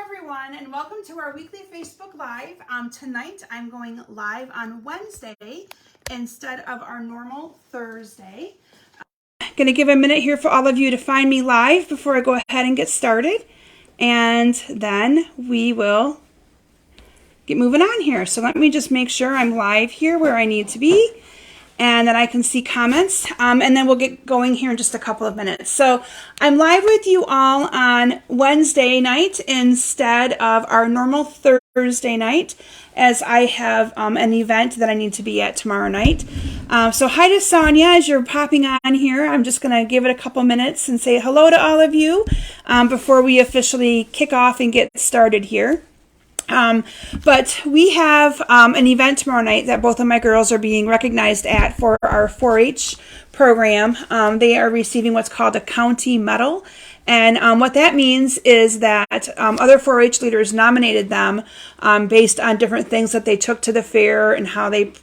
everyone, and welcome to our weekly Facebook Live. Tonight I'm going live on Wednesday instead of our normal Thursday. I'm going to give a minute here for all of you to find me live before I go ahead and get started, and then we will get moving on here. So let me just make sure I'm live here where I need to be, and that I can see comments, and then we'll get going here in just a couple of minutes. So I'm live with you all on Wednesday night instead of our normal Thursday night, as I have an event that I need to be at tomorrow night. So hi to Sonia as you're popping on here. I'm just going to give it a couple minutes and say hello to all of you before we officially kick off and get started here. But we have an event tomorrow night that both of my girls are being recognized at for our 4-H program. They are receiving what's called a county medal. And what that means is that other 4-H leaders nominated them based on different things that they took to the fair and how they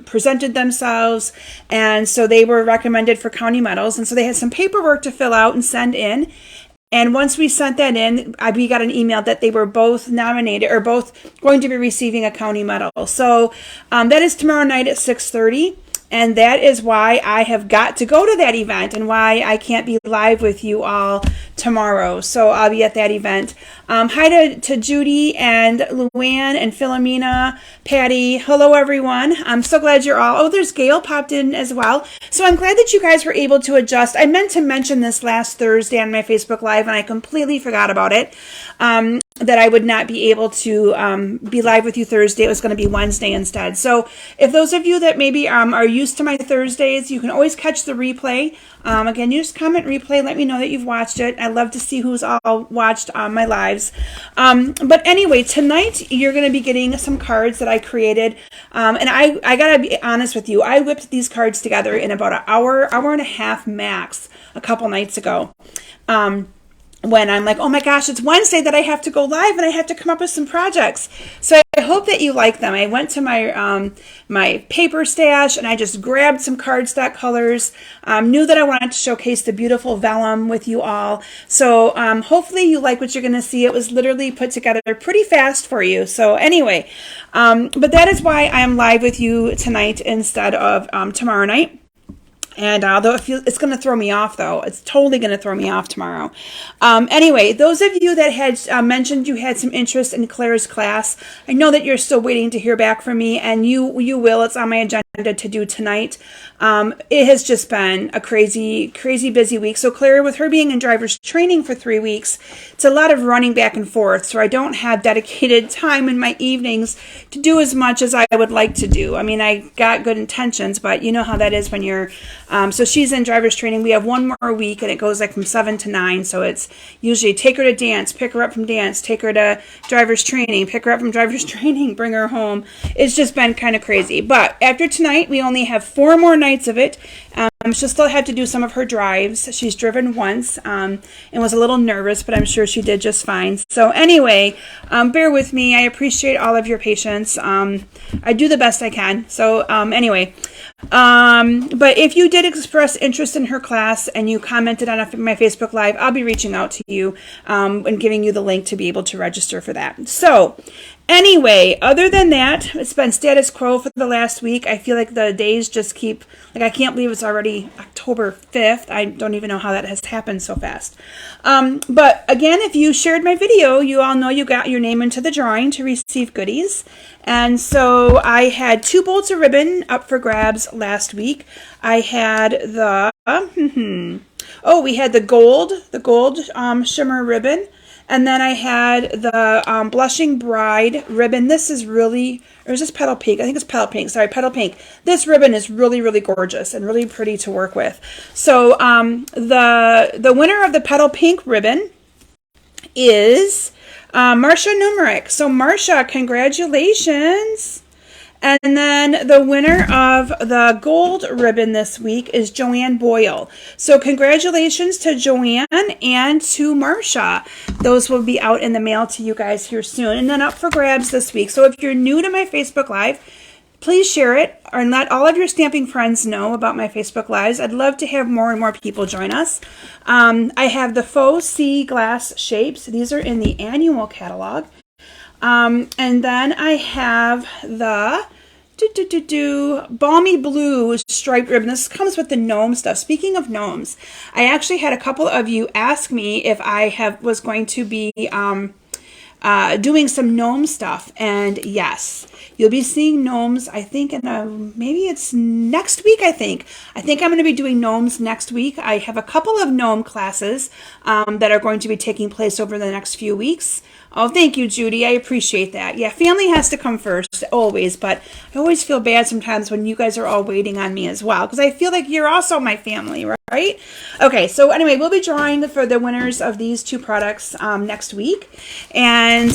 presented themselves. And so they were recommended for county medals. And so they had some paperwork to fill out and send in. And once we sent that in, we got an email that they were both nominated or both going to be receiving a county medal. So that is tomorrow night at 6:30. And that is why I have got to go to that event and why I can't be live with you all tomorrow. So I'll be at that event. Hi to Judy and Luann and Philomena, Patty. Hello, everyone. I'm so glad you're all. Oh, there's Gail popped in as well. So I'm glad that you guys were able to adjust. I meant to mention this last Thursday on my Facebook Live, and I completely forgot about it. That I would not be able to be live with you Thursday. It was going to be Wednesday instead. So if those of you that maybe are used to my Thursdays, you can always catch the replay. Again, you just comment replay. Let me know that you've watched it. I love to see who's all watched my lives. But anyway, tonight you're going to be getting some cards that I created. And I got to be honest with you. I whipped these cards together in about an hour and a half max a couple nights ago. When I'm like, oh my gosh, it's Wednesday that I have to go live and I have to come up with some projects. So I hope that you like them. I went to my my paper stash and I just grabbed some cardstock colors. Knew that I wanted to showcase the beautiful vellum with you all. So hopefully you like what you're going to see. It was literally put together pretty fast for you. So anyway, but that is why I'm live with you tonight instead of tomorrow night. And although it's going to throw me off, though, it's totally going to throw me off tomorrow. Anyway, those of you that had mentioned you had some interest in Claire's class, I know that you're still waiting to hear back from me, and you will. It's on my agenda to do tonight. It has just been a crazy busy week. So Claire, with her being in driver's training for 3 weeks, it's a lot of running back and forth. So I don't have dedicated time in my evenings to do as much as I would like to do. I mean, I got good intentions, but you know how that is when you're so she's in driver's training. We have one more week, and it goes like from 7 to 9. So it's usually take her to dance, pick her up from dance, take her to driver's training, pick her up from driver's training, bring her home. It's just been kind of crazy. But after tonight, we only have 4 more nights of it. She'll still have to do some of her drives. She's driven once and was a little nervous, but I'm sure she did just fine. So anyway, bear with me. I appreciate all of your patience. I do the best I can. So anyway, but if you did express interest in her class and you commented on my Facebook Live, I'll be reaching out to you and giving you the link to be able to register for that. So anyway, other than that, it's been status quo for the last week. I feel like the days just keep, like I can't believe it's already October 5th. I don't even know how that has happened so fast. But again, if you shared my video, you all know you got your name into the drawing to receive goodies. And so I had 2 bolts of ribbon up for grabs last week. I had the, we had the gold shimmer ribbon. And then I had the Blushing Bride ribbon. This is really, or is this Petal Pink? I think it's Petal Pink. Sorry, Petal Pink. This ribbon is really, really gorgeous and really pretty to work with. So the winner of the Petal Pink ribbon is Marcia Numeric. So Marcia, congratulations. And then the winner of the gold ribbon this week is Joanne Boyle. So congratulations to Joanne and to Marcia. Those will be out in the mail to you guys here soon. And then up for grabs this week. So if you're new to my Facebook Live, please share it and let all of your stamping friends know about my Facebook Lives. I'd love to have more and more people join us. I have the faux sea glass shapes. These are in the annual catalog. And then I have the Balmy Blue striped ribbon. This comes with the gnome stuff. Speaking of gnomes, I actually had a couple of you ask me if I was going to be doing some gnome stuff, and yes, you'll be seeing gnomes. I think maybe it's next week. I think I'm going to be doing gnomes next week. I have a couple of gnome classes that are going to be taking place over the next few weeks. Oh, thank you, Judy. I appreciate that. Yeah, family has to come first, always, but I always feel bad sometimes when you guys are all waiting on me as well, because I feel like you're also my family, right? Okay, so anyway, we'll be drawing for the winners of these two products next week. And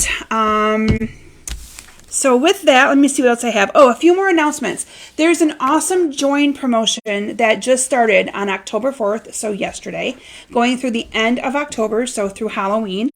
so with that, let me see what else I have. Oh, a few more announcements. There's an awesome join promotion that just started on October 4th, so yesterday, going through the end of October, so through Halloween.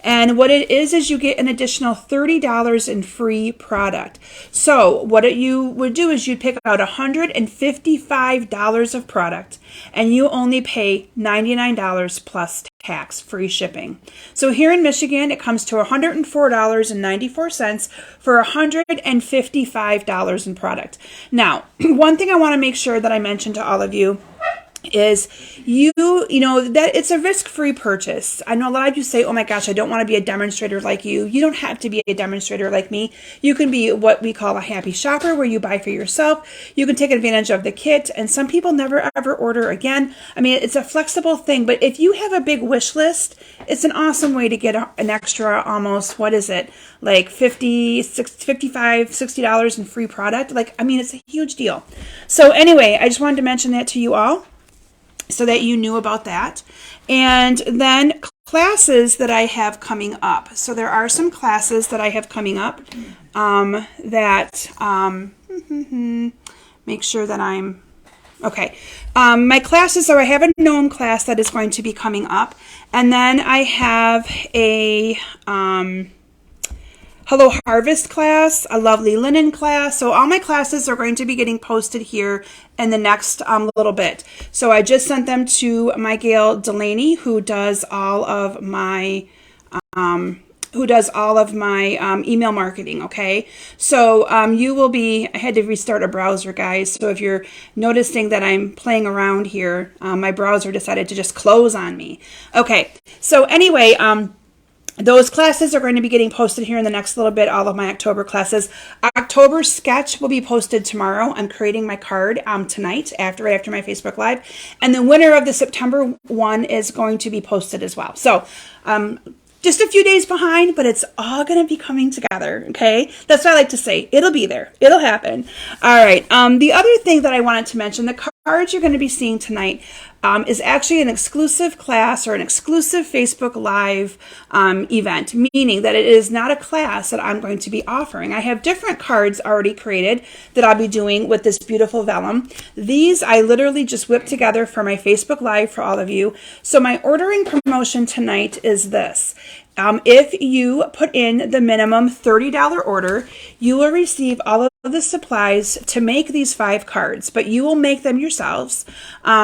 And what it is you get an additional $30 in free product. So what you would do is you'd pick out $155 of product, and you only pay $99 plus tax, free shipping. So here in Michigan, it comes to $104.94 for $155 in product. Now, one thing I want to make sure that I mention to all of you is you know that it's a risk-free purchase. I know a lot of you say, oh my gosh, I don't want to be a demonstrator like you. You don't have to be a demonstrator like me. You can be what we call a happy shopper, where you buy for yourself. You can take advantage of the kit, and some people never ever order again. I mean, it's a flexible thing, but if you have a big wish list, it's an awesome way to get an extra almost, what is it, like $55, $60 in free product. Like, I mean, it's a huge deal. So anyway, I just wanted to mention that to you all, so that you knew about that. And then classes that I have coming up. So there are some classes that I have coming up make sure that I'm okay. My classes are, I have a gnome class that is going to be coming up, and then I have a Hello Harvest class, a Lovely Linen class. So all my classes are going to be getting posted here in the next little bit. So I just sent them to my gal Delaney, who does all of my email marketing. Okay, so you will be, I had to restart a browser, guys, so if you're noticing that I'm playing around here, my browser decided to just close on me. Okay, so anyway, those classes are going to be getting posted here in the next little bit, all of my October classes. October sketch will be posted tomorrow. I'm creating my card tonight, right after my Facebook Live. And the winner of the September one is going to be posted as well. So just a few days behind, but it's all going to be coming together, okay? That's what I like to say. It'll be there. It'll happen. All right. The other thing that I wanted to mention, the cards you're going to be seeing tonight is actually an exclusive class or an exclusive Facebook Live event, meaning that it is not a class that I'm going to be offering. I have different cards already created that I'll be doing with this beautiful vellum. These I literally just whipped together for my Facebook Live for all of you. So my ordering promotion tonight is this. If you put in the minimum $30 order, you will receive all of the supplies to make these 5 cards, but you will make them yourselves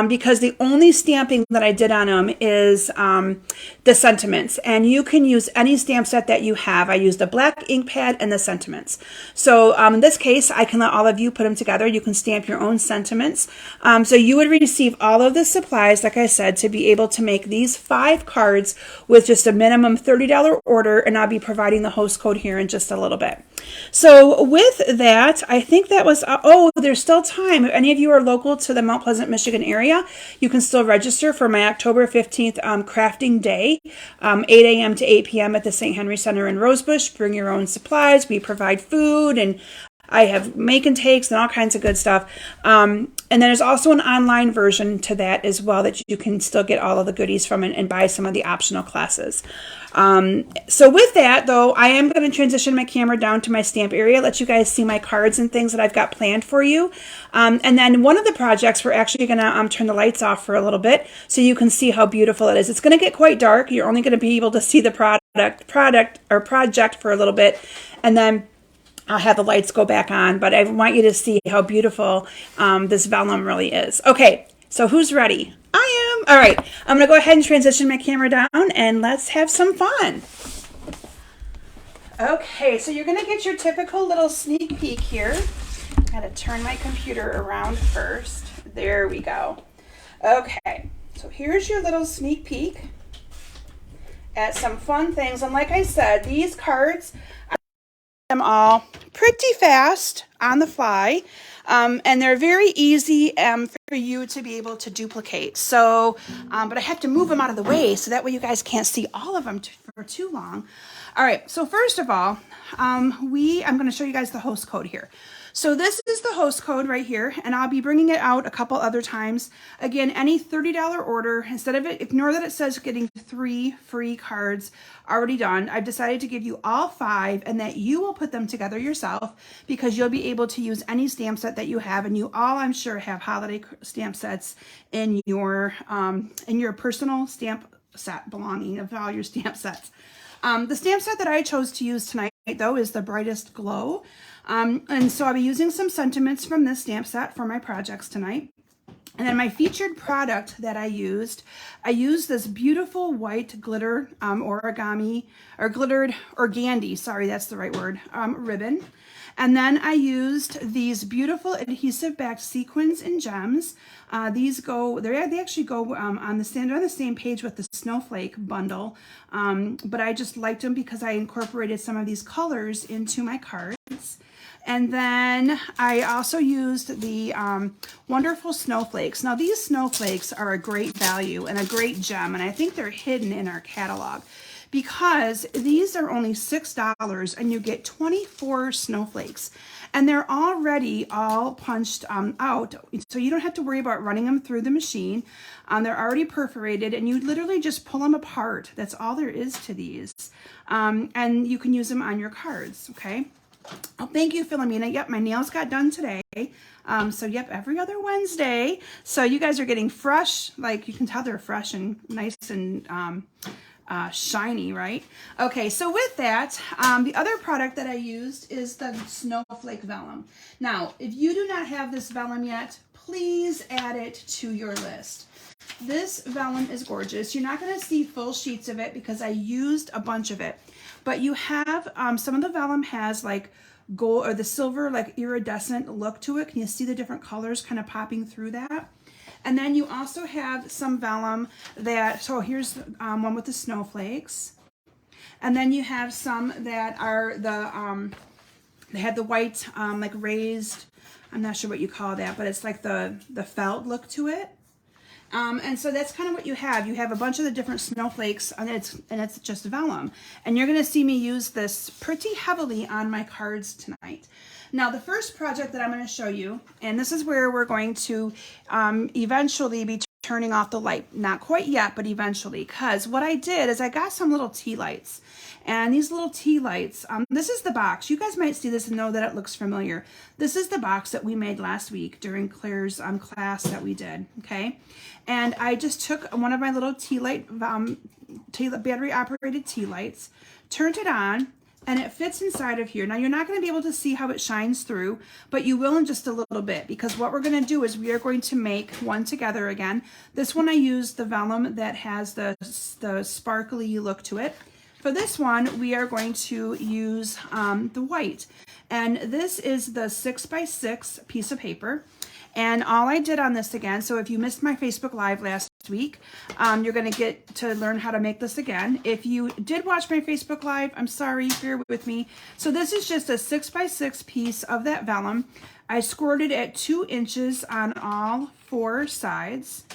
because the only stamping that I did on them is the sentiments, and you can use any stamp set that you have. I used a black ink pad and the sentiments. So in this case, I can let all of you put them together. You can stamp your own sentiments. So you would receive all of the supplies, like I said, to be able to make these 5 cards with just a minimum $30 order, and I'll be providing the host code here in just a little bit. So with that, I think that was, oh, there's still time. If any of you are local to the Mount Pleasant, Michigan area, you can still register for my October 15th crafting day, 8 a.m. to 8 p.m. at the St. Henry Center in Rosebush. Bring your own supplies. We provide food, and I have make and takes and all kinds of good stuff. And then there's also an online version to that as well that you can still get all of the goodies from and buy some of the optional classes. So with that, though, I am going to transition my camera down to my stamp area, let you guys see my cards and things that I've got planned for you. And then one of the projects, we're actually going to turn the lights off for a little bit so you can see how beautiful it is. It's going to get quite dark. You're only going to be able to see the project for a little bit. And then I'll have the lights go back on, but I want you to see how beautiful this vellum really is. Okay, so who's ready? I am. All right, I'm going to go ahead and transition my camera down, and let's have some fun. Okay, so you're going to get your typical little sneak peek here. Got to turn my computer around first. There we go. Okay, so here's your little sneak peek at some fun things. And like I said, these cards, I make them all pretty fast on the fly. And they're very easy for you to be able to duplicate. So, but I have to move them out of the way so that way you guys can't see all of them for too long. All right, so first of all, I'm going to show you guys the host code here. So this is the host code right here, and I'll be bringing it out a couple other times. Again, any $30 order, instead of it, ignore that it says getting 3 free cards already done. I've decided to give you all 5 and that you will put them together yourself because you'll be able to use any stamp set that you have, and you all, I'm sure, have holiday stamp sets in your personal stamp set belonging of all your stamp sets. The stamp set that I chose to use tonight, though, is the Brightest Glow. And so I'll be using some sentiments from this stamp set for my projects tonight. And then my featured product that I used this beautiful white glitter origami, or glittered organdy, sorry, that's the right word, ribbon. And then I used these beautiful adhesive backed sequins and gems. These go, they actually go on the same page with the Snowflake bundle, but I just liked them because I incorporated some of these colors into my cards. And then I also used the wonderful snowflakes. Now these snowflakes are a great value and a great gem, and I think they're hidden in our catalog because these are only $6 and you get 24 snowflakes. And they're already all punched out, so you don't have to worry about running them through the machine. They're already perforated, and you literally just pull them apart. That's all there is to these. And you can use them on your cards, okay? Oh, thank you, Philomena. Yep, my nails got done today. So, yep, every other Wednesday. So you guys are getting fresh, like you can tell they're fresh and nice and shiny, right? Okay, so with that, the other product that I used is the Snowflake Vellum. Now, if you do not have this vellum yet, please add it to your list. This vellum is gorgeous. You're not going to see full sheets of it because I used a bunch of it. But you have, some of the vellum has like gold or the silver, like iridescent look to it. Can you see the different colors kind of popping through that? And then you also have some vellum that, so here's one with the snowflakes. And then you have some that are the, they had the white, like raised, I'm not sure what you call that, but it's like the felt look to it. And so that's kind of what you have. You have a bunch of the different snowflakes, and it's just vellum. And you're going to see me use this pretty heavily on my cards tonight. Now, the first project that I'm going to show you, and this is where we're going to eventually be turning off the light. Not quite yet, but eventually. Because what I did is I got some little tea lights. And these little tea lights, this is the box. You guys might see this and know that it looks familiar. This is the box that we made last week during Claire's class that we did, okay? And I just took one of my little tea light, battery-operated tea lights, turned it on, and it fits inside of here. Now, you're not going to be able to see how it shines through, but you will in just a little bit, because what we're going to do is we are going to make one together again. This one I used the vellum that has the sparkly look to it. For this one, we are going to use the white. And this is the 6x6 piece of paper. And all I did on this again, so if you missed my Facebook Live last week, you're going to get to learn how to make this again. If you did watch my Facebook Live, I'm sorry, bear with me. So this is just a 6x6 piece of that vellum. I scored it at 2 inches on all 4 sides.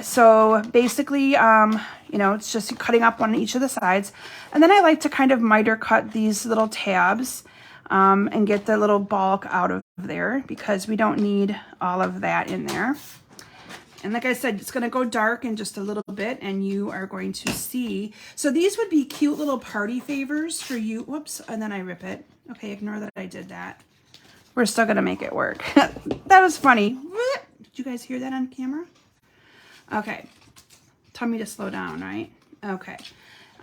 So basically, you know, it's just cutting up on each of the sides. And then I like to kind of miter cut these little tabs and get the little bulk out of there because we don't need all of that in there. And like I said, it's going to go dark in just a little bit and you are going to see. So these would be cute little party favors for you. Whoops, and then I rip it. Okay, ignore that I did that. We're still going to make it work. That was funny. Did you guys hear that on camera? Okay, tell me to slow down, right? Okay.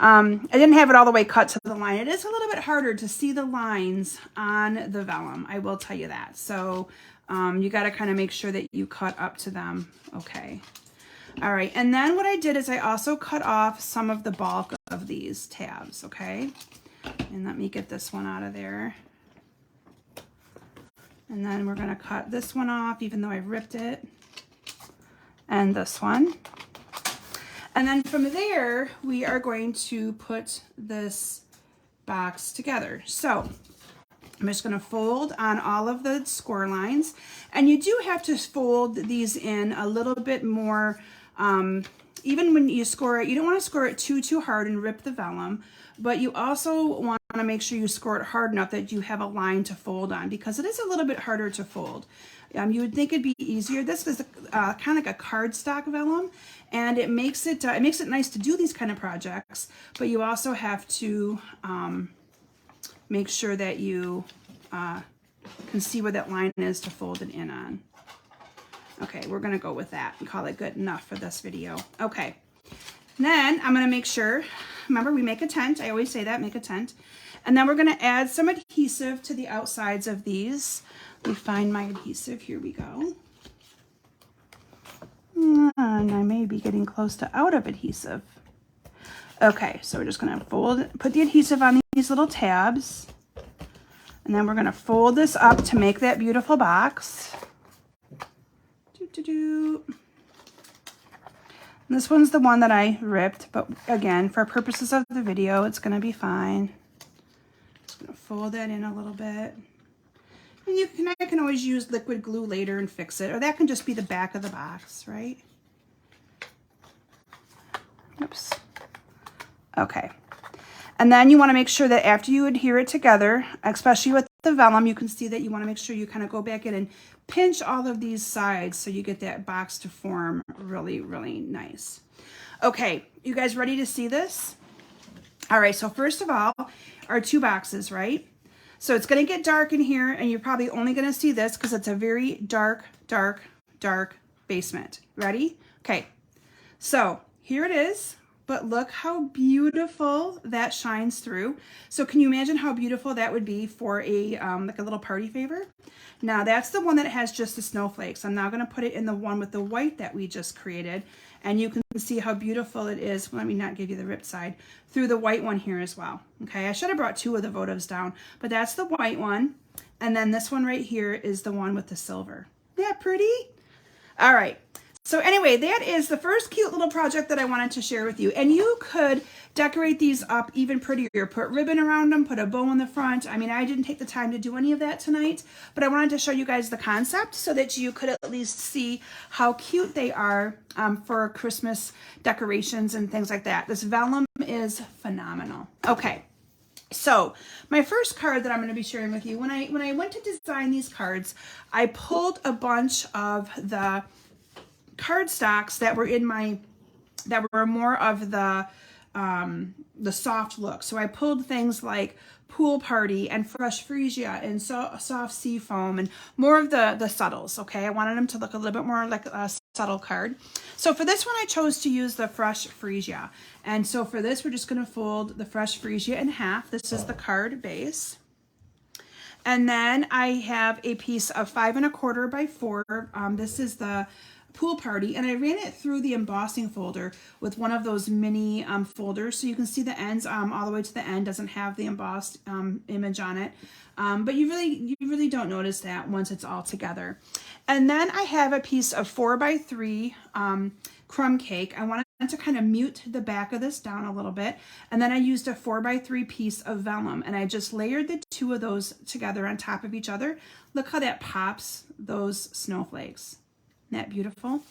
I didn't have it all the way cut to the line. It is a little bit harder to see the lines on the vellum, I will tell you that. So you got to kind of make sure that you cut up to them. Okay. All right. And then what I did is I also cut off some of the bulk of these tabs. Okay. And let me get this one out of there. And then we're going to cut this one off, even though I ripped it. And this one. And then from there, we are going to put this box together. So I'm just going to fold on all of the score lines. And you do have to fold these in a little bit more. Even when you score it, you don't want to score it too hard and rip the vellum. But you also want to make sure you score it hard enough that you have a line to fold on, because it is a little bit harder to fold. You would think it'd be easier. This is kind of like a cardstock vellum, and it makes it nice to do these kind of projects. But you also have to make sure that you can see where that line is to fold it in on. Okay, we're gonna go with that and call it good enough for this video. Okay, then I'm gonna make sure. Remember, we make a tent. I always say that, make a tent. And then we're going to add some adhesive to the outsides of these. Let me find my adhesive. Here we go. And I may be getting close to out of adhesive. Okay, so we're just going to put the adhesive on these little tabs. And then we're going to fold this up to make that beautiful box. This one's the one that I ripped, but again, for purposes of the video, it's going to be fine. Just going to fold that in a little bit. And I can always use liquid glue later and fix it, or that can just be the back of the box, right? Oops. Okay. And then you want to make sure that after you adhere it together, especially with the vellum, you can see that you want to make sure you kind of go back in and pinch all of these sides so you get that box to form really, really nice. Okay, you guys ready to see this? All right, so first of all, our two boxes, right? So it's going to get dark in here, and you're probably only going to see this because it's a very dark, dark, dark basement. Ready? Okay, so here it is. But look how beautiful that shines through. So can you imagine how beautiful that would be for a like a little party favor? Now that's the one that has just the snowflakes. I'm now going to put it in the one with the white that we just created, and you can see how beautiful it is. Let me not give you the ripped side through the white one here as well. Okay, I should have brought two of the votives down, but that's the white one, and then this one right here is the one with the silver. Isn't that pretty? All right. So anyway, that is the first cute little project that I wanted to share with you. And you could decorate these up even prettier. Put ribbon around them, put a bow in the front. I mean, I didn't take the time to do any of that tonight, but I wanted to show you guys the concept so that you could at least see how cute they are for Christmas decorations and things like that. This vellum is phenomenal. Okay. So my first card that I'm going to be sharing with you, when I went to design these cards, I pulled a bunch of the cardstocks that were more of the soft look. So I pulled things like Pool Party and Fresh Freesia and Soft Sea Foam and more of the subtles. Okay, I wanted them to look a little bit more like a subtle card. So for this one, I chose to use the Fresh Freesia. And so for this, we're just going to fold the Fresh Freesia in half. This is the card base. And then I have a piece of 5 1/4 by 4. This is the Pool Party, and I ran it through the embossing folder with one of those mini folders, so you can see the ends all the way to the end. Doesn't have the embossed image on it, but you really don't notice that once it's all together. And then I have a piece of 4 by 3 crumb cake. I wanted to kind of mute the back of this down a little bit, and then I used a 4 by 3 piece of vellum, and I just layered the two of those together on top of each other. Look how that pops those snowflakes. Isn't that beautiful?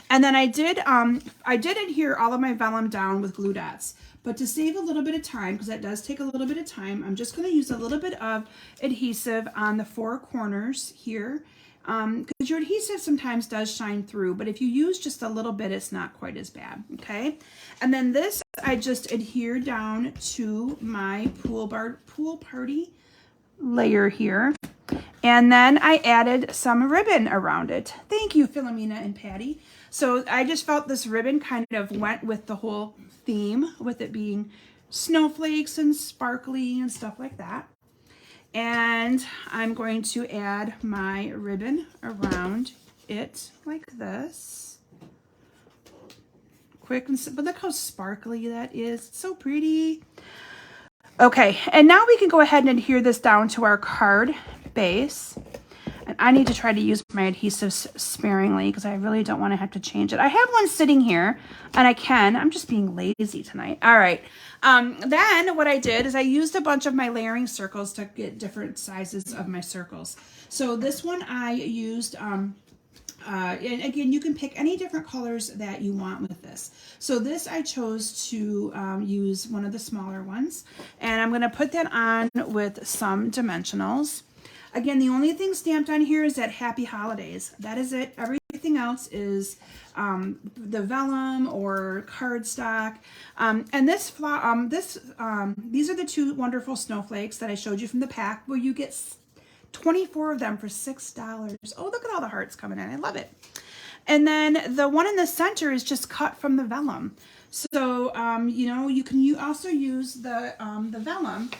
And then I did adhere all of my vellum down with glue dots, but to save a little bit of time, because that does take a little bit of time, I'm just going to use a little bit of adhesive on the 4 corners here, because your adhesive sometimes does shine through, but if you use just a little bit, it's not quite as bad. Okay, and then this I just adhere down to my Pool Party layer here. And then I added some ribbon around it. Thank you, Philomena and Patty. So I just felt this ribbon kind of went with the whole theme, with it being snowflakes and sparkly and stuff like that. And I'm going to add my ribbon around it like this. Quick and simple, but look how sparkly that is. It's so pretty. Okay, and now we can go ahead and adhere this down to our card base. And I need to try to use my adhesives sparingly because I really don't want to have to change it. I have one sitting here, and I'm just being lazy tonight. All right. Then what I did is I used a bunch of my layering circles to get different sizes of my circles. So this one I used, and again, you can pick any different colors that you want with this. So this I chose to use one of the smaller ones, and I'm going to put that on with some dimensionals. Again, the only thing stamped on here is that Happy Holidays. That is it. Everything else is the vellum or cardstock. And these are the two wonderful snowflakes that I showed you from the pack, where you get 24 of them for $6. Oh, look at all the hearts coming in. I love it. And then the one in the center is just cut from the vellum. So, you know, you can also use the vellum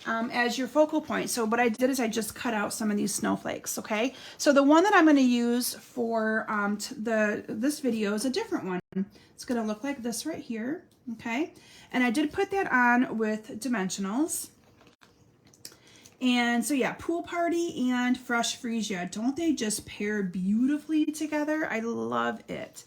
as your focal point. So what I did is I just cut out some of these snowflakes, okay? So the one that I'm going to use for this video is a different one. It's going to look like this right here, okay? And I did put that on with dimensionals. And so yeah, Pool Party and Fresh Freesia, don't they just pair beautifully together? I love it.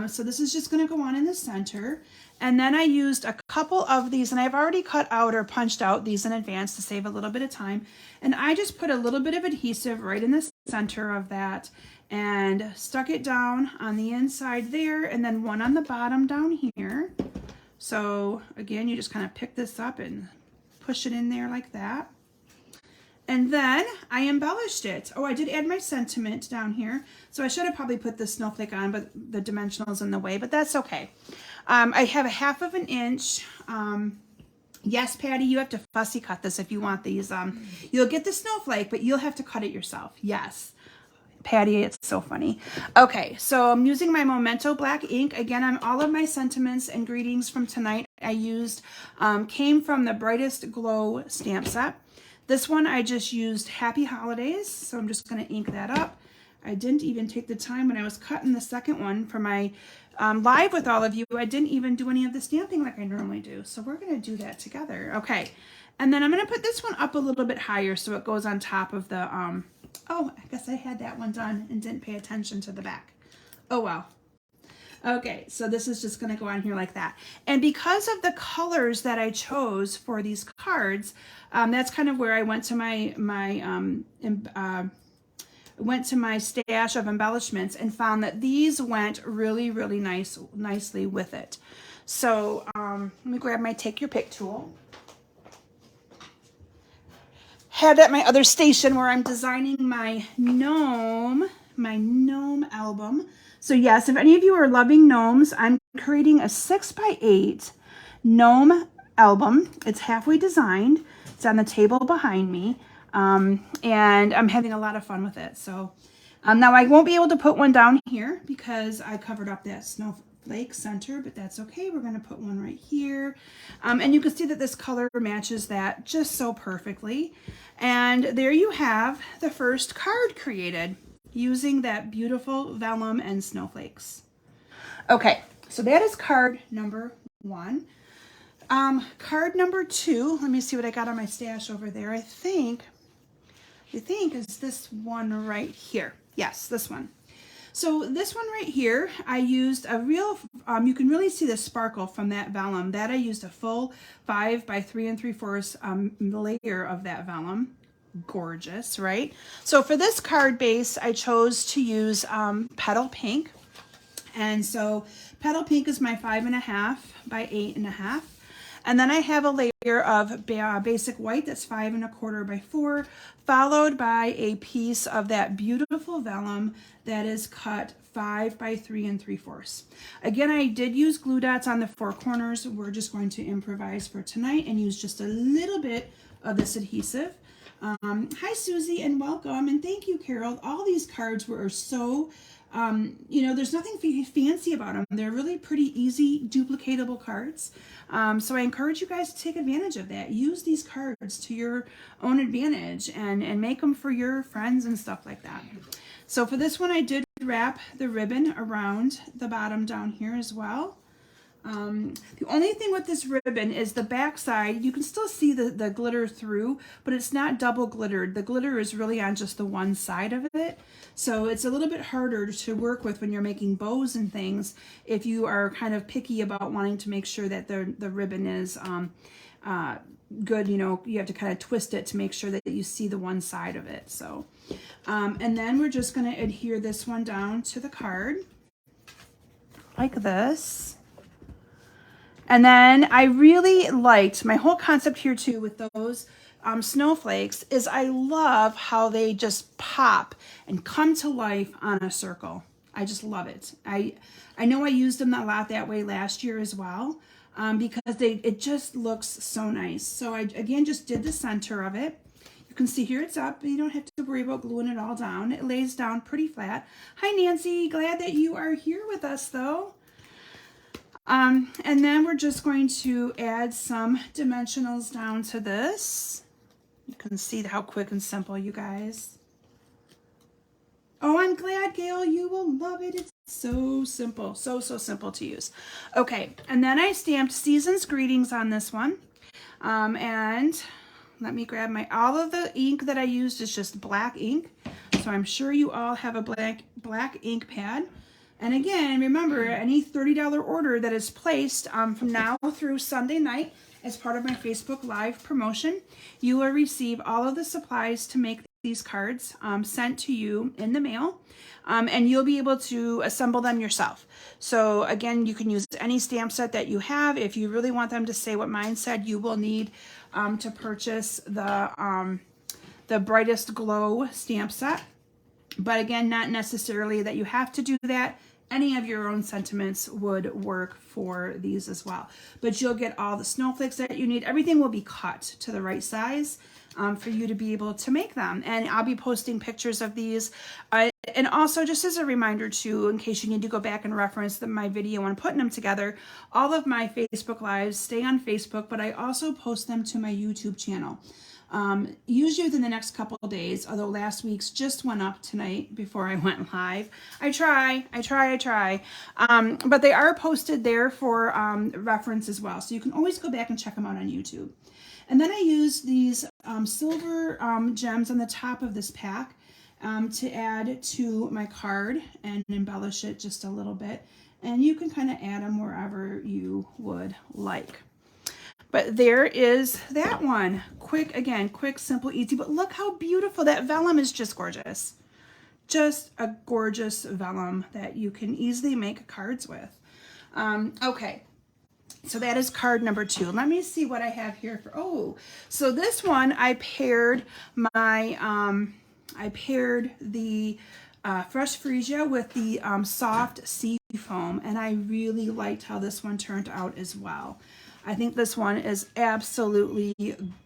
So this is just going to go on in the center. And then I used a couple of these, and I've already cut out or punched out these in advance to save a little bit of time. And I just put a little bit of adhesive right in the center of that and stuck it down on the inside there, and then one on the bottom down here. So again, you just kind of pick this up and push it in there like that. And then I embellished it. Oh, I did add my sentiment down here. So I should have probably put the snowflake on, but the dimensional's in the way, but that's okay. I have a 1/2 inch. Yes, Patty, you have to fussy cut this if you want these. You'll get the snowflake, but you'll have to cut it yourself. Yes. Patty, it's so funny. Okay, so I'm using my Memento black ink. Again, on all of my sentiments and greetings from tonight, I used, came from the Brightest Glow stamp set. This one, I just used Happy Holidays, so I'm just going to ink that up. I didn't even take the time when I was cutting the second one for my live with all of you. I didn't even do any of the stamping like I normally do, so we're going to do that together. Okay, and then I'm going to put this one up a little bit higher so it goes on top of the, oh, I guess I had that one done and didn't pay attention to the back. Oh, wow. Okay, so this is just going to go on here like that. And because of the colors that I chose for these cards, that's kind of where I went to my stash of embellishments and found that these went really, really nicely with it. So let me grab my Take Your Pick tool. Had at my other station where I'm designing my gnome album. So yes, if any of you are loving gnomes, I'm creating a 6x8 gnome album. It's halfway designed. It's on the table behind me. And I'm having a lot of fun with it. So now I won't be able to put one down here because I covered up that snowflake center, but that's okay. We're going to put one right here. And you can see that this color matches that just so perfectly. And there you have the first card created using that beautiful vellum and snowflakes. Okay, so that is card number 1. Card number 2, let me see what I got on my stash over there. I think is this one right here. Yes, this one. So this one right here, I used a real, you can really see the sparkle from that vellum. That I used a full 5 by 3 3/4 layer of that vellum. Gorgeous, right? So for this card base, I chose to use Petal Pink. And so Petal Pink is my 5.5 by 8.5. And then I have a layer of basic white that's 5 1/4 by 4, followed by a piece of that beautiful vellum that is cut 5 by 3 3/4. Again, I did use glue dots on the 4 corners. We're just going to improvise for tonight and use just a little bit of this adhesive. Hi, Susie, and welcome, and thank you, Carol. All these cards were so You know, there's nothing fancy about them. They're really pretty easy duplicatable cards. So I encourage you guys to take advantage of that. Use these cards to your own advantage and make them for your friends and stuff like that. So for this one, I did wrap the ribbon around the bottom down here as well. The only thing with this ribbon is the back side, you can still see the glitter through, but it's not double glittered. The glitter is really on just the one side of it. So it's a little bit harder to work with when you're making bows and things if you are kind of picky about wanting to make sure that the ribbon is good. You know, you have to kind of twist it to make sure that you see the one side of it. So, and then we're just going to adhere this one down to the card like this. And then I really liked my whole concept here too with those snowflakes is I love how they just pop and come to life on a circle. I just love it. I know I used them a lot that way last year as well because it just looks so nice. So I again just did the center of it. You can see here it's up. You don't have to worry about gluing it all down. It lays down pretty flat. Hi Nancy, glad that you are here with us though. And then we're just going to add some dimensionals down to this. You can see how quick and simple, you guys. Oh, I'm glad, Gail, you will love it. It's so simple, so simple to use. Okay, and then I stamped Season's Greetings on this one. And let me grab all of the ink that I used is just black ink. So I'm sure you all have a black ink pad. And again, remember, any $30 order that is placed from now through Sunday night as part of my Facebook Live promotion, you will receive all of the supplies to make these cards sent to you in the mail, and you'll be able to assemble them yourself. So again, you can use any stamp set that you have. If you really want them to say what mine said, you will need to purchase the Brightest Glow stamp set. But again, not necessarily that you have to do that. Any of your own sentiments would work for these as well. But you'll get all the snowflakes that you need. Everything will be cut to the right size for you to be able to make them. And I'll be posting pictures of these. And also, just as a reminder too, in case you need to go back and reference my video when putting them together, all of my Facebook Lives stay on Facebook, but I also post them to my YouTube channel. Usually within the next couple of days, although last week's just went up tonight before I went live. I try. But they are posted there for reference as well. So you can always go back and check them out on YouTube. And then I used these silver gems on the top of this pack to add to my card and embellish it just a little bit. And you can kind of add them wherever you would like. But there is that one. Quick, simple, easy. But look how beautiful. That vellum is just gorgeous. Just a gorgeous vellum that you can easily make cards with. Okay, so that is card number 2. Let me see what I have here for, so this one I paired the Fresh Freesia with the soft sea foam, and I really liked how this one turned out as well. I think this one is absolutely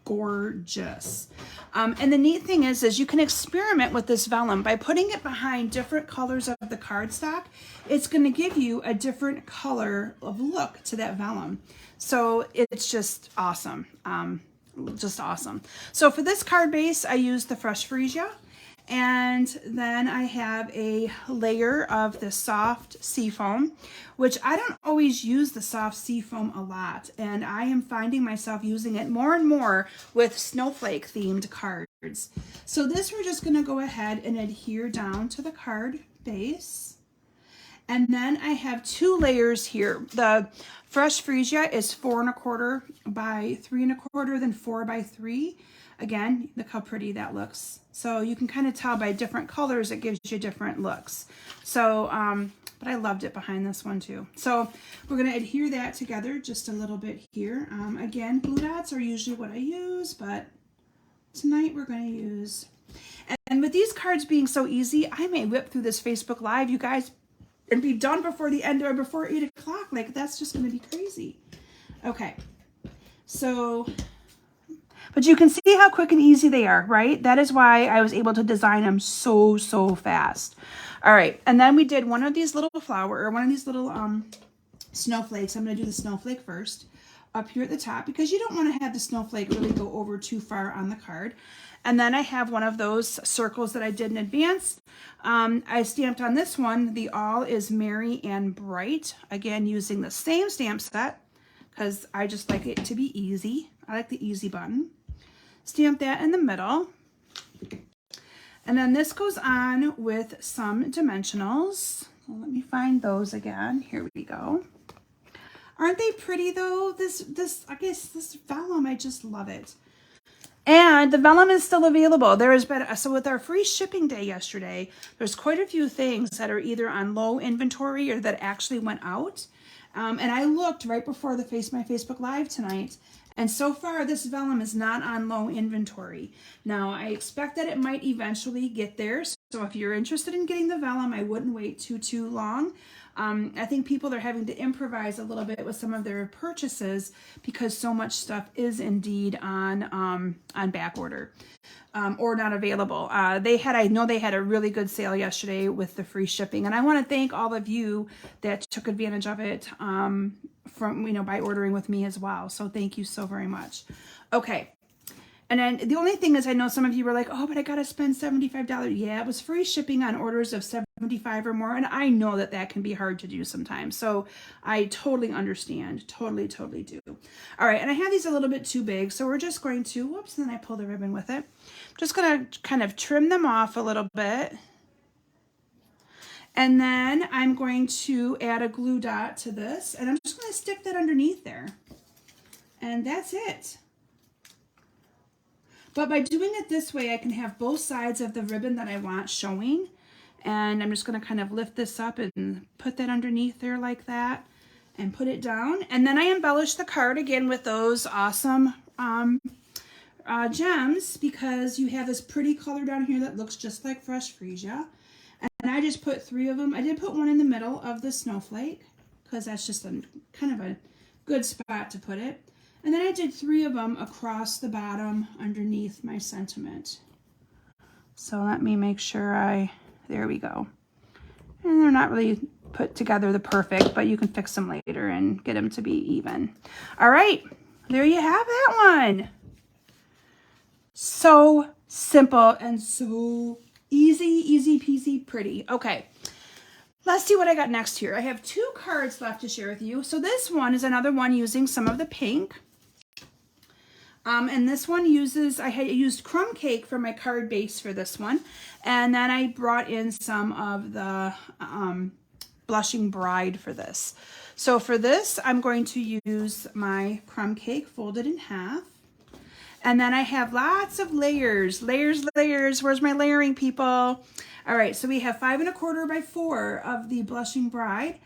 gorgeous. And the neat thing is you can experiment with this vellum by putting it behind different colors of the cardstock. It's going to give you a different color of look to that vellum. So it's just awesome. Just awesome. So for this card base, I used the Fresh Freesia. And then I have a layer of the soft seafoam, which I don't always use the soft seafoam a lot. And I am finding myself using it more and more with snowflake themed cards. So this we're just going to go ahead and adhere down to the card base. And then I have 2 layers here. The Fresh Freesia is 4 1/4 by 3 1/4, then 4 by 3. Again, look how pretty that looks. So you can kind of tell by different colors, it gives you different looks. So, but I loved it behind this one too. So we're going to adhere that together just a little bit here. Again, glue dots are usually what I use, but tonight we're going to use, and with these cards being so easy, I may whip through this Facebook Live, you guys, and be done before the end or before 8 o'clock. Like, that's just going to be crazy. Okay. So But you can see how quick and easy they are, right? That is why I was able to design them so fast. All right, and then we did one of these little one of these little snowflakes. I'm going to do the snowflake first up here at the top because you don't want to have the snowflake really go over too far on the card. And then I have one of those circles that I did in advance. I stamped on this one, the All is Merry and Bright, again using the same stamp set because I just like it to be easy. I like the easy button. Stamp that in the middle. And then this goes on with some dimensionals. Well, let me find those again. Here we go. Aren't they pretty though? I guess this vellum, I just love it. And the vellum is still available. There has been, so with our free shipping day yesterday, there's quite a few things that are either on low inventory or that actually went out. And I looked right before my Facebook Live tonight, and so far this vellum is not on low inventory. Now I expect that it might eventually get there. So if you're interested in getting the vellum, I wouldn't wait too long. I think people are having to improvise a little bit with some of their purchases because so much stuff is indeed on back order or not available. I know they had a really good sale yesterday with the free shipping, and I want to thank all of you that took advantage of it by ordering with me as well. So thank you so very much. Okay. And then the only thing is, I know some of you were like, oh, but I got to spend $75. Yeah, it was free shipping on orders of $75 or more. And I know that that can be hard to do sometimes. So I totally understand. Totally do. All right. And I have these a little bit too big. So we're just going to, whoops, and then I pull the ribbon with it. Just going to kind of trim them off a little bit. And then I'm going to add a glue dot to this. And I'm just going to stick that underneath there. And that's it. But by doing it this way, I can have both sides of the ribbon that I want showing. And I'm just going to kind of lift this up and put that underneath there like that and put it down. And then I embellish the card again with those awesome gems, because you have this pretty color down here that looks just like fresh freesia. And I just put 3 of them. I did put one in the middle of the snowflake because that's just kind of a good spot to put it. And then I did 3 of them across the bottom underneath my sentiment. So let me make sure there we go. And they're not really put together the perfect, but you can fix them later and get them to be even. All right, there you have that one. So simple and so easy peasy pretty. Okay. Let's see what I got next here. I have 2 cards left to share with you. So this one is another one using some of the pink. And this one I had used crumb cake for my card base for this one. And then I brought in some of the Blushing Bride for this. So for this, I'm going to use my crumb cake folded in half. And then I have lots of layers. Where's my layering, people? All right, so we have 5 1/4 by 4 of the Blushing Bride.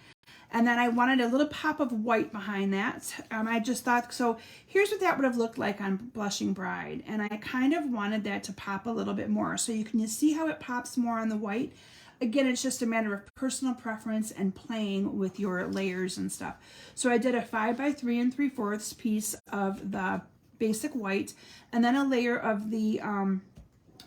And then I wanted a little pop of white behind that. I just thought, so here's what that would have looked like on Blushing Bride. And I kind of wanted that to pop a little bit more. So you can see how it pops more on the white. Again, it's just a matter of personal preference and playing with your layers and stuff. So I did a 5 by 3 3/4 piece of the basic white, and then a layer of the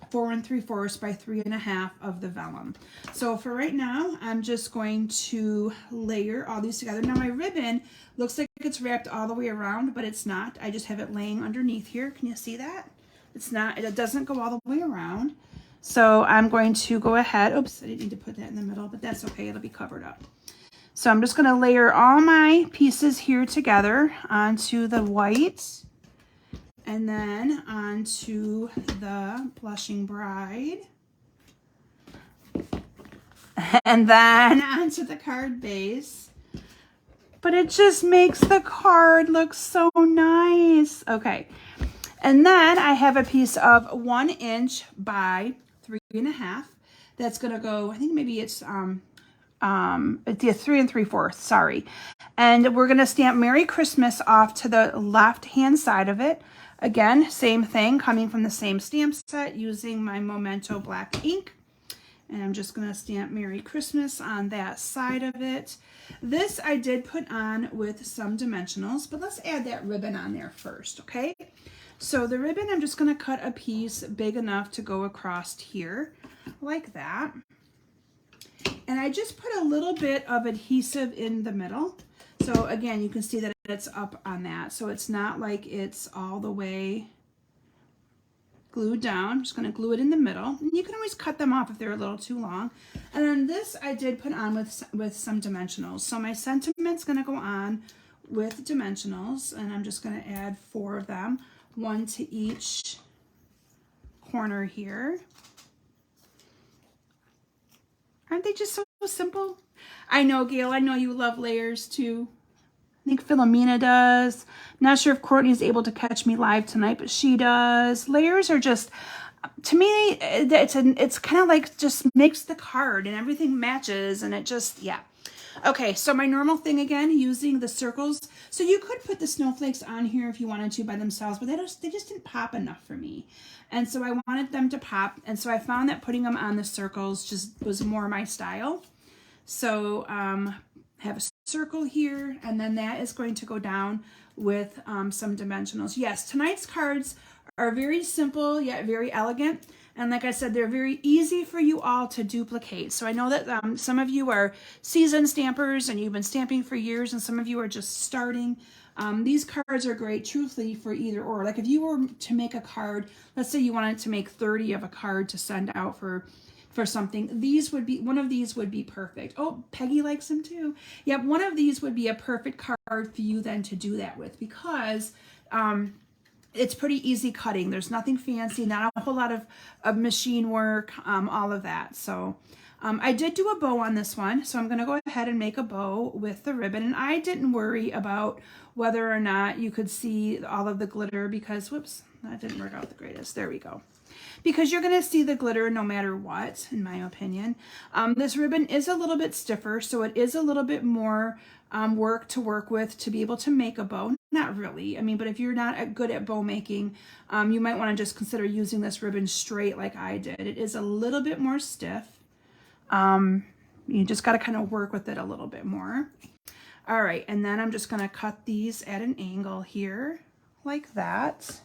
4 3/4 by 3 1/2 of the vellum. So for right now, I'm just going to layer all these together. Now my ribbon looks like it's wrapped all the way around, but it's not. I just have it laying underneath here. Can you see that? It's not, it doesn't go all the way around. So I'm going to go ahead. Oops, I didn't need to put that in the middle, but that's okay. It'll be covered up. So I'm just going to layer all my pieces here together onto the white. And then onto the Blushing Bride. And then onto the card base. But it just makes the card look so nice. Okay. And then I have a piece of 1 inch by 3 1/2. That's going to go, I think maybe it's 3 3/4, sorry. And we're going to stamp Merry Christmas off to the left hand side of it. Again, same thing, coming from the same stamp set using my Memento black ink. And I'm just going to stamp Merry Christmas on that side of it. This I did put on with some dimensionals, but let's add that ribbon on there first, okay? So the ribbon, I'm just going to cut a piece big enough to go across here like that. And I just put a little bit of adhesive in the middle. So again, you can see that it's up on that. So it's not like it's all the way glued down. I'm just going to glue it in the middle. And you can always cut them off if they're a little too long. And then this I did put on with some dimensionals. So my sentiment's going to go on with dimensionals, and I'm just going to add 4 of them, 1 to each corner here. Aren't they just so simple? I know, Gail, I know you love layers too. I think Philomena does. Not sure if Courtney's able to catch me live tonight, but she does. Layers are just, to me, it's kind of like just makes the card and everything matches, and it just, yeah. Okay, so my normal thing again, using the circles. So you could put the snowflakes on here if you wanted to by themselves, but they just didn't pop enough for me. And so I wanted them to pop, and so I found that putting them on the circles just was more my style. So have a circle here, and then that is going to go down with some dimensionals. Yes, tonight's cards are very simple yet very elegant, and like I said, they're very easy for you all to duplicate. So I know that some of you are seasoned stampers and you've been stamping for years, and some of you are just starting. These cards are great, truthfully, for either or. Like if you were to make a card, let's say you wanted to make 30 of a card to send out for something, one of these would be perfect. Oh, Peggy likes them too. Yep, one of these would be a perfect card for you then to do that with, because it's pretty easy cutting. There's nothing fancy, not a whole lot of machine work, all of that. So I did do a bow on this one, so I'm going to go ahead and make a bow with the ribbon. And I didn't worry about whether or not you could see all of the glitter because, whoops, that didn't work out the greatest. There we go. Because you're going to see the glitter no matter what, in my opinion. This ribbon is a little bit stiffer, so it is a little bit more work to work with to be able to make a bow. Not really, I mean, but if you're not good at bow making, you might want to just consider using this ribbon straight like I did. It is a little bit more stiff. You just got to kind of work with it a little bit more. All right, and then I'm just going to cut these at an angle here like that.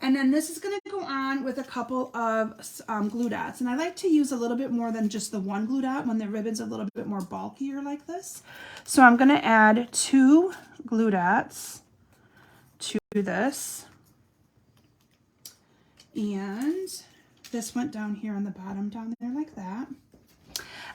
And then this is going to go on with a couple of glue dots. And I like to use a little bit more than just the one glue dot when the ribbon's a little bit more bulkier like this. So I'm going to add 2 glue dots to this. And this went down here on the bottom down there like that.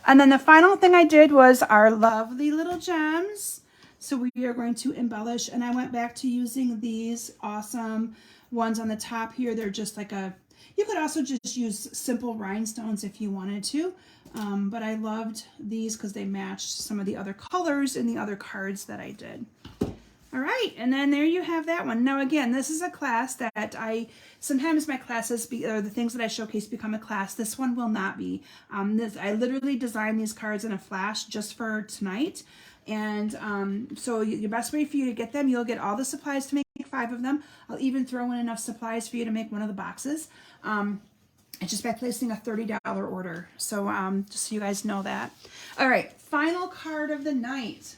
And then the final thing I did was our lovely little gems. So we are going to embellish, and I went back to using these awesome ones on the top here. They're just like you could also just use simple rhinestones if you wanted to, but I loved these because they matched some of the other colors in the other cards that I did. All right, and then there you have that one. Now again, this is a class that sometimes my classes, or the things that I showcase become a class. This one will not be. I literally designed these cards in a flash just for tonight. And so the best way for you to get them, you'll get all the supplies to make 5 of them. I'll even throw in enough supplies for you to make one of the boxes. It's just by placing a $30 order. So just so you guys know that. All right, final card of the night.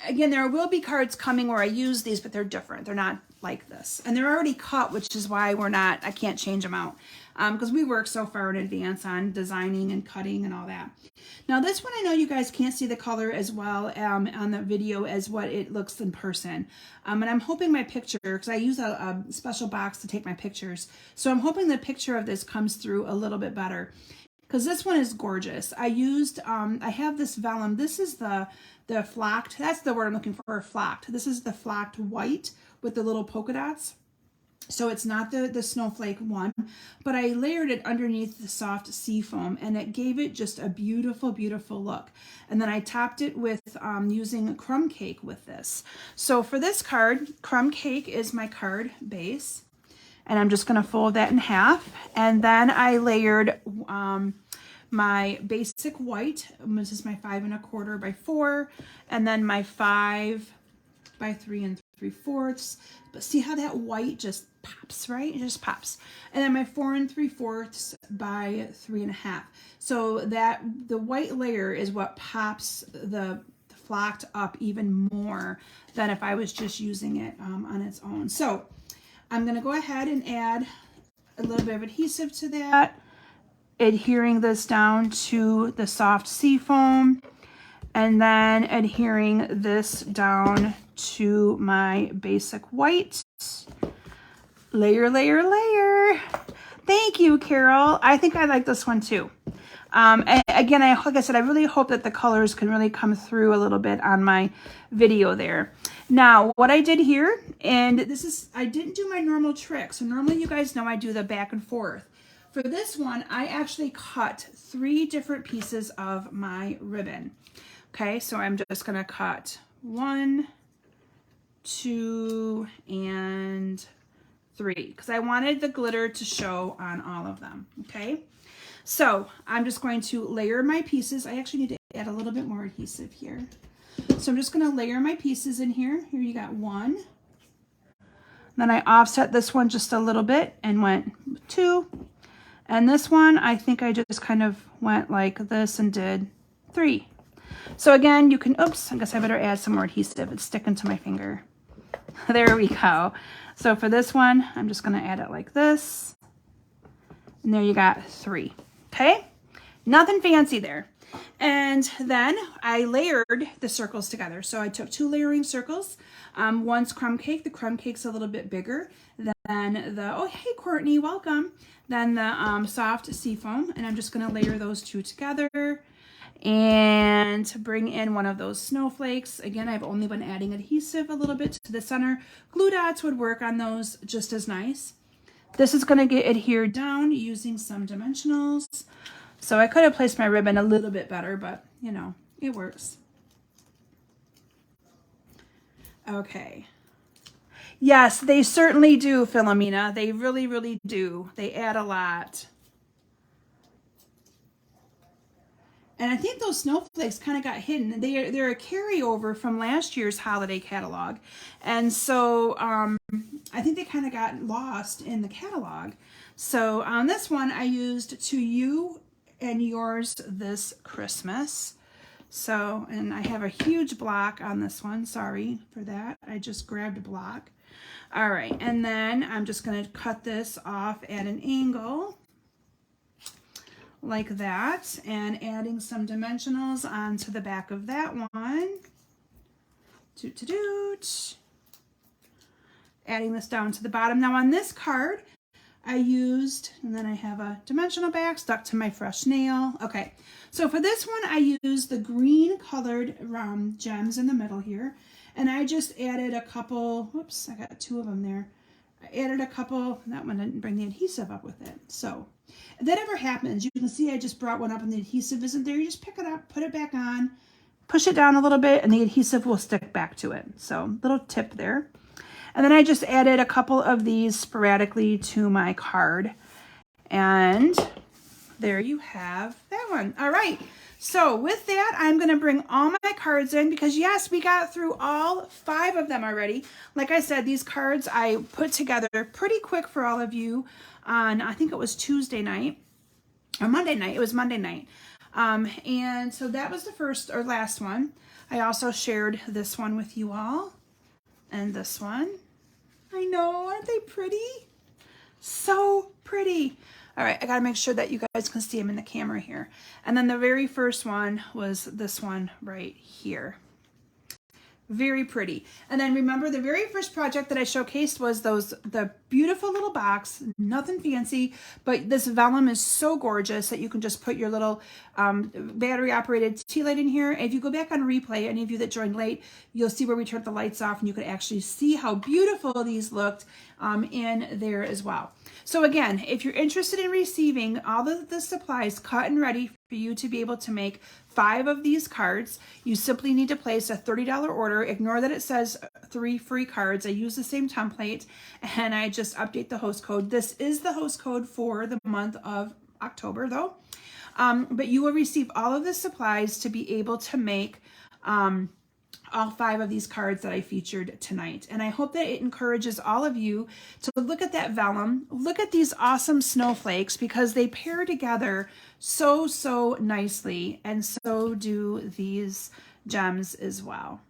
Again, there will be cards coming where I use these, but they're different. They're not like this. And they're already cut, which is why I can't change them out. Because we work so far in advance on designing and cutting and all that. Now this one, I know you guys can't see the color as well on the video as what it looks in person. And I'm hoping my picture, because I use a special box to take my pictures. So I'm hoping the picture of this comes through a little bit better. Because this one is gorgeous. I have this vellum. This is the flocked, that's the word I'm looking for, flocked. This is the flocked white with the little polka dots. So it's not the snowflake one, but I layered it underneath the soft sea foam, and it gave it just a beautiful, beautiful look. And then I topped it with using crumb cake with this. So for this card, crumb cake is my card base. And I'm just going to fold that in half. And then I layered my basic white. This is my 5 1/4 by 4. And then my 5 by 3 3/4. But see how that white just pops, right? It just pops. And then my 4 3/4 by 3 1/2. So that the white layer is what pops the flocked up even more than if I was just using it on its own. So I'm going to go ahead and add a little bit of adhesive to that, adhering this down to the soft sea foam, and then adhering this down to my basic white. Layer, layer, layer. Thank you, Carol. I think I like this one too. And again, like I said, I really hope that the colors can really come through a little bit on my video there. Now, what I did here, and this is, I didn't do my normal trick. So normally you guys know I do the back and forth. For this one, I actually cut 3 different pieces of my ribbon. Okay, so I'm just gonna cut 1, 2, and 3, because I wanted the glitter to show on all of them, okay? So I'm just going to layer my pieces. I actually need to add a little bit more adhesive here. So I'm just gonna layer my pieces in here. Here you got 1. Then I offset this one just a little bit and went 2. And this one, I think I just kind of went like this and did 3. So again, you can, oops, I guess I better add some more adhesive. It's sticking to my finger. There we go. So for this one, I'm just gonna add it like this. And there you got 3, okay? Nothing fancy there. And then I layered the circles together. So I took 2 layering circles. One's crumb cake. The crumb cake's a little bit bigger than the, oh, hey, Courtney, welcome. Then the soft sea foam. And I'm just gonna layer those 2 together and bring in one of those snowflakes. Again, I've only been adding adhesive a little bit to the center. Glue dots would work on those just as nice. This is gonna get adhered down using some dimensionals. So I could have placed my ribbon a little bit better, but you know, it works. Okay. Yes, they certainly do, Philomena. They really, really do. They add a lot. And I think those snowflakes kind of got hidden. They're a carryover from last year's holiday catalog. And so I think they kind of got lost in the catalog. So on this one, I used To You and Yours This Christmas. So, and I have a huge block on this one. Sorry for that. I just grabbed a block. All right, and then I'm just going to cut this off at an angle like that, and adding some dimensionals onto the back of that one. Toot toot toot. Adding this down to the bottom. Now on this card, I used, and then I have a dimensional back stuck to my fresh nail. Okay, so for this one, I used the green colored gems in the middle here, and I just added a couple, whoops, I got 2 of them there. I added a couple, that one didn't bring the adhesive up with it. So if that ever happens, you can see I just brought one up and the adhesive isn't there. You just pick it up, put it back on, push it down a little bit, and the adhesive will stick back to it. So little tip there. And then I just added a couple of these sporadically to my card. And there you have that one. All right. So with that, I'm going to bring all my cards in because yes, we got through all 5 of them already. Like I said, these cards I put together pretty quick for all of you on, I think it was Tuesday night or Monday night. It was Monday night. And so that was the first or last one. I also shared this one with you all and this one. I know, aren't they pretty? So pretty. All right, I gotta make sure that you guys can see them in the camera here. And then the very first one was this one right here. Very pretty. And then remember the very first project that I showcased was the beautiful little box, nothing fancy, but this vellum is so gorgeous that you can just put your little battery operated tea light in here. And if you go back on replay, any of you that joined late, you'll see where we turned the lights off and you could actually see how beautiful these looked in there as well. So again, if you're interested in receiving all of the supplies cut and ready for you to be able to make 5 of these cards, you simply need to place a $30 order. Ignore that it says 3 free cards. I use the same template and I just update the host code. This is the host code for the month of October though. But you will receive all of the supplies to be able to make all 5 of these cards that I featured tonight. And I hope that it encourages all of you to look at that vellum, look at these awesome snowflakes because they pair together so nicely, and so do these gems as well.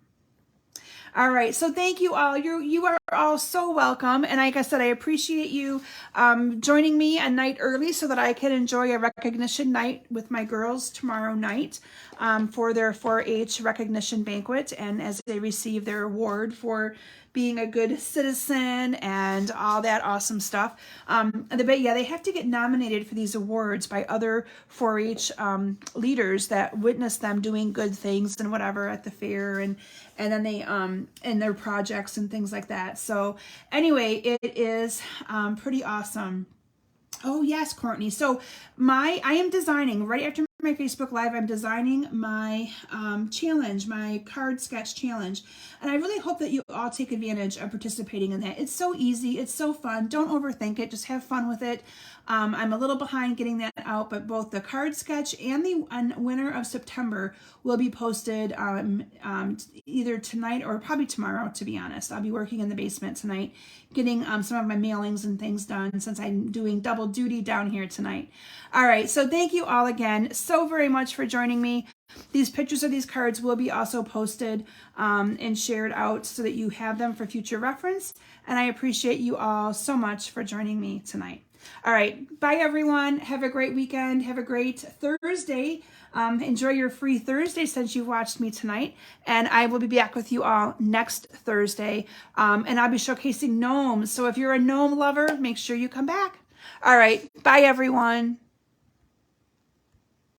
All right, so thank you all. You are all so welcome. And like I said, I appreciate you joining me a night early so that I can enjoy a recognition night with my girls tomorrow night for their 4-H recognition banquet, and as they receive their award for being a good citizen and all that awesome stuff. They have to get nominated for these awards by other 4-H leaders that witness them doing good things and whatever at the fair, and then they and their projects and things like that. So anyway, it is pretty awesome. Oh yes, Courtney. So I am designing right after my Facebook Live. I'm designing my challenge, my card sketch challenge, and I really hope that you all take advantage of participating in that. It's so easy. It's so fun. Don't overthink it. Just have fun with it. I'm a little behind getting that out, but both the card sketch and the winner of September will be posted either tonight or probably tomorrow, to be honest. I'll be working in the basement tonight, getting some of my mailings and things done since I'm doing double duty down here tonight. All right, so thank you all again so very much for joining me. These pictures of these cards will be also posted and shared out so that you have them for future reference. And I appreciate you all so much for joining me tonight. All right, bye everyone. Have a great weekend. Have a great Thursday. Enjoy your free Thursday since you watched me tonight. And I will be back with you all next Thursday. And I'll be showcasing gnomes. So if you're a gnome lover, make sure you come back. All right, bye everyone.